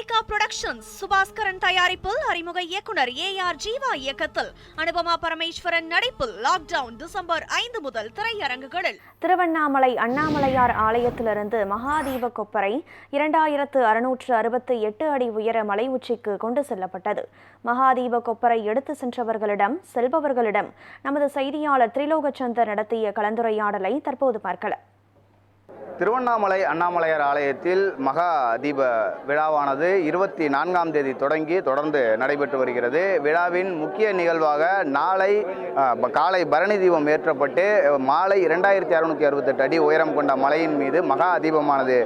Lyca productions Subaskaran தயாரிப்பில் அறிமுக இயக்குனர் ஏஆர் ஜீவா இயக்கத்தில் அனுபமா பரமேஸ்வரன் நடிப்பில் லாக்டவுன் டிசம்பர் 5 முதல் திரையரங்குகளில். திருவண்ணாமலை அண்ணாமலையார் ஆலயத்திலிருந்து மகாதீப கொப்பரை 2668 அடி உயர மலை உச்சிக்கு கொண்டு செல்லப்பட்டது. மகாதீப கொப்பரை எடுத்து செல்பவர்களிடம் நமது செய்தியாளர் திரிலோகச்சந்தர் நடத்திய கலந்துரையாடலை தற்போது பார்க்கலாம். திருவண்ணாமலை அண்ணாமலையார் ஆலயத்தில் மகா தீப விழாவானது 24ஆம் தேதி தொடர்ந்து நடைபெற்று வருகிறது. விழாவின் முக்கிய நிகழ்வாக நாளை காலை பரணி தீபம் ஏற்றப்பட்டு மாலை 2668 அடி உயரம் கொண்ட மலையின் மீது மகா தீபமானது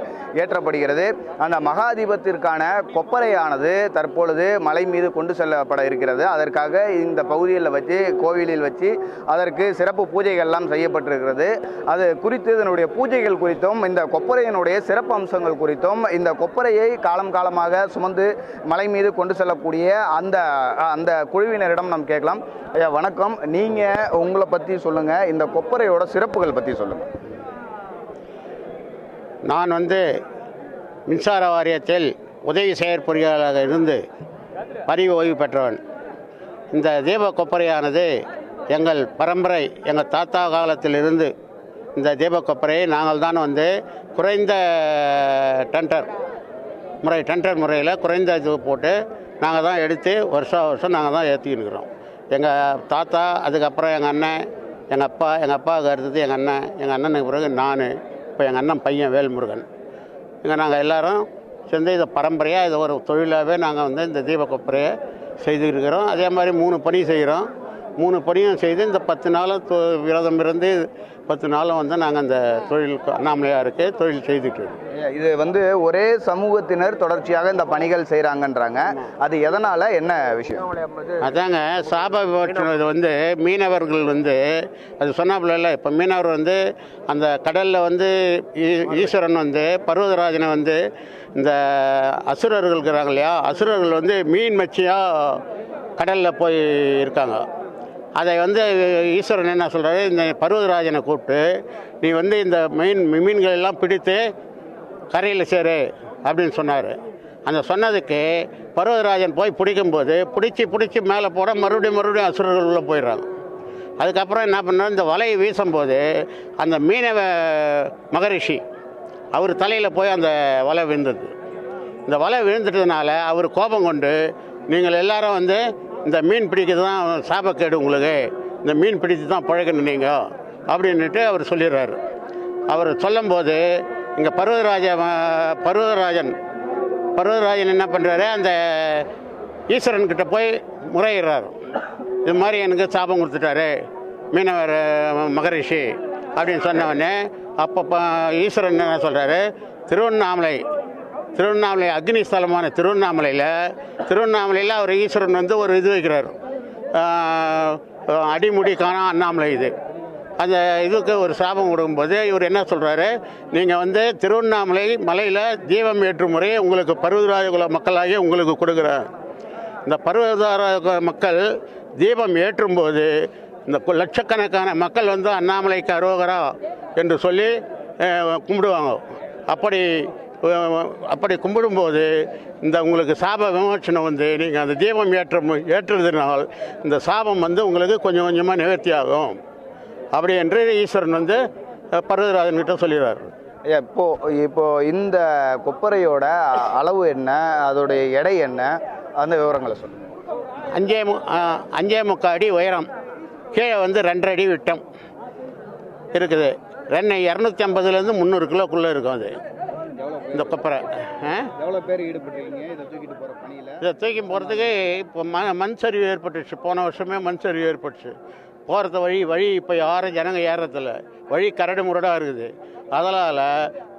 ஏற்றப்படுகிறது. அந்த மகா தீபத்திற்கான கொப்பரையானது தற்பொழுது மலை மீது கொண்டு செல்லப்பட இருக்கிறது. அதற்காக இந்த பகுதியில் வச்சு கோவிலில் வச்சு அதற்கு சிறப்பு பூஜைகள்லாம் செய்யப்பட்டிருக்கிறது. அது குறித்து இதனுடைய பூஜைகள் குறித்தும் இந்த கொப்பரையினுடைய சிறப்பு அம்சங்கள் குறித்தும் இந்த கொப்பரையை காலமாக சுமந்து மலை மீது கொண்டு செல்லக்கூடிய அந்த குழுவினரிடம் நாம் கேட்கலாம். ஐயா வணக்கம், நீங்க உங்களை பத்தி சொல்லுங்க, இந்த கொப்பரையோட சிறப்புகள் பத்தி சொல்லுங்க. நான் மின்சார வாரியத்தில் உதவி செயற்பொறியாளராக இருந்து பதவி ஓய்வு பெற்றவன். இந்த தீப கொப்பரையானது எங்கள் பரம்பரை, எங்கள் தாத்தா காலத்திலிருந்து இந்த தீப கொப்பரையை நாங்கள் தான் குறைந்த டெண்டர் முறையில் குறைந்த இது போட்டு நாங்கள் தான் எடுத்து வருஷம் நாங்கள் தான் ஏற்றிக்கிட்டு. எங்கள் தாத்தா, அதுக்கப்புறம் எங்கள் அண்ணன், எங்கள் அப்பாவுக்கு அடுத்தது எங்கள் அண்ணனுக்கு பிறகு நான், இப்போ எங்கள் அண்ணன் பையன் வேல்முருகன், நாங்கள் எல்லோரும் சேர்ந்து இதை பரம்பரையாக இதை ஒரு தொழிலாகவே நாங்கள் இந்த தீப கொப்பரையை செய்துக்கிட்டு இருக்கிறோம். அதே மாதிரி 3 பணி செய்கிறோம். 3 பணியும் செய்து இந்த 10 நாளும் விரதம் இருந்து 10 நாளும் நாங்கள் அந்த தொழில் அண்ணாமலையாருக்கு தொழில் செய்துட்டு. இது ஒரே சமூகத்தினர் தொடர்ச்சியாக இந்த பணிகள் செய்கிறாங்கன்றாங்க. அது எதனால், என்ன விஷயம்? அதாங்க சாப விமோச்சனம். மீனவர்கள் அது சொன்னாப்புல, இப்போ மீனவர் அந்த கடலில் ஈஸ்வரன் பர்வதராஜனை இந்த அசுரர்கள் இருக்கிறாங்க இல்லையா, அசுரர்கள் மீன் மச்சியாக கடலில் போய் இருக்காங்க. அதை ஈஸ்வரன் என்ன சொல்கிறாரு, இந்த பர்வதராஜனை கூப்பிட்டு நீ இந்த மீன்கள் எல்லாம் பிடித்து கரையில் சேரு அப்படின்னு சொன்னார். அந்த சொன்னதுக்கு பர்வதராஜன் போய் பிடிக்கும்போது பிடிச்சி மேலே போட மறுபடியும் அசுரர்கள் உள்ளே போயிடுறாங்க. அதுக்கப்புறம் என்ன பண்ணார், இந்த வலையை வீசும்போது அந்த மீனவ மகரிஷி அவர் தலையில் போய் அந்த வலை விழுந்தது. இந்த வலை விழுந்துட்டதுனால அவர் கோபம் கொண்டு நீங்கள் எல்லாரும் இந்த மீன் பிடிக்கிறது தான் சாபக்கேடு, உங்களுக்கு இந்த மீன் பிடித்து தான் பழகணும் நீங்கள் அப்படின்ட்டு அவர் சொல்லிடுறாரு. அவர் சொல்லும்போது இங்கே பர்வதராஜன் என்ன பண்ணுறாரு, அந்த ஈஸ்வரன்கிட்ட போய் முறையிடுறாரு. இது மாதிரி எனக்கு சாபம் கொடுத்துட்டாரு மீனவர் மகரிஷி அப்படின்னு சொன்னவொடனே அப்போ ஈஸ்வரன் என்ன சொல்கிறாரு, திருவண்ணாமலை அக்னி ஸ்தலமான திருவண்ணாமலையில் அவர் ஈஸ்வரன் ஒரு இது வைக்கிறார், அடிமுடி காணா அண்ணாமலை. அந்த இதுக்கு ஒரு சாபம் கொடுக்கும்போது இவர் என்ன சொல்கிறாரு, நீங்கள் திருவண்ணாமலை மலையில் தீபம் ஏற்றும் முறையை உங்களுக்கு பர்வதராஜ குல மக்களாகி உங்களுக்கு கொடுக்குறேன். இந்த பர்வதராஜ மக்கள் தீபம் ஏற்றும்போது இந்த லட்சக்கணக்கான மக்கள் அண்ணாமலைக்கு அரோகரா என்று சொல்லி கும்பிடுவாங்க. அப்படி கும்பிடும்போது இந்த உங்களுக்கு சாப விமோச்சனம் நீங்கள் அந்த தீபம் ஏற்றுறதுனால் இந்த சாபம் உங்களுக்கு கொஞ்சம் கொஞ்சமாக நிவர்த்தி ஆகும் அப்படி என்று ஈஸ்வரன் பர்வதராஜன்கிட்ட சொல்லிடுறார். இப்போ இந்த கொப்பரையோட அளவு என்ன, அதோடைய எடை என்ன, அந்த விவரங்களை சொல்லுங்கள். 5.25 அடி உயரம், கீழே 2 அடி விட்டம் இருக்குது. 250லேருந்து 300 கிலோக்குள்ளே இருக்கும். அது இந்த கொப்பரை எவ்வளோ பேர் ஈடுபட்டுருக்கீங்க இதை தூக்கிட்டு போகிற பணியில்? இதை தூக்கி போகிறதுக்கு இப்போ மண் சரிவு ஏற்பட்டுச்சு. போன வருஷமே மண் சரிவு ஏற்பட்டுச்சு. போகிறது வழி இப்போ யாரும் ஜனங்க ஏறுறதில்ல, வழி கரடு முரடாக இருக்குது. அதனால்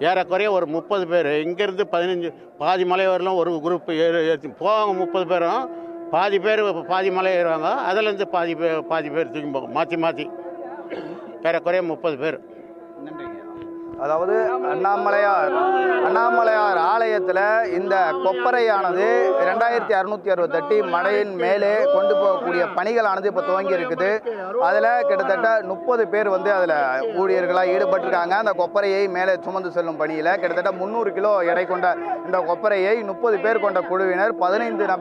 ஏறக்குறைய ஒரு 30 பேர் இங்கேருந்து 15 பாதி மலை வரலாம் ஒரு குரூப் ஏற்றி போவாங்க. 30 பேரும் பாதி மலை ஏறுவாங்க. அதிலேருந்து பாதி பேர் தூக்கி போவாங்க, மாற்றி ஏறக்குறைய 30 பேர். நன்றிங்க. அதாவது அண்ணாமலையார் ஆலயத்தில் இந்த கொப்பரையானது 2668 மலையின் மேலே கொண்டு போகக்கூடிய பணிகளானது இப்போ துவங்கி இருக்குது. அதில் கிட்டத்தட்ட 30 பேர் வந்து அதில் ஊழியர்களாக ஈடுபட்டிருக்காங்க. அந்த கொப்பரையை மேலே சுமந்து செல்லும் பணியில் கிட்டத்தட்ட 300 கிலோ எடை கொண்ட இந்த கொப்பரையை 30 பேர் கொண்ட குழுவினர் 15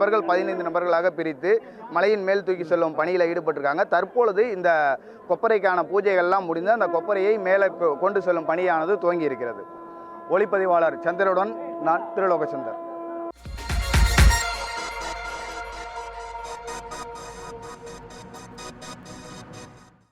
நபர்களாக பிரித்து மலையின் மேல் தூக்கி செல்லும் பணியில் ஈடுபட்டிருக்காங்க. தற்பொழுது இந்த கொப்பரைக்கான பூஜைகள்லாம் முடிந்து அந்த கொப்பரையை மேலே கொண்டு செல்லும் பணியானது துவங்கி இருக்கிறது. ஒளிப்பதிவாளர் சந்திரனுடன் நான் திருலோகச்சந்தர்.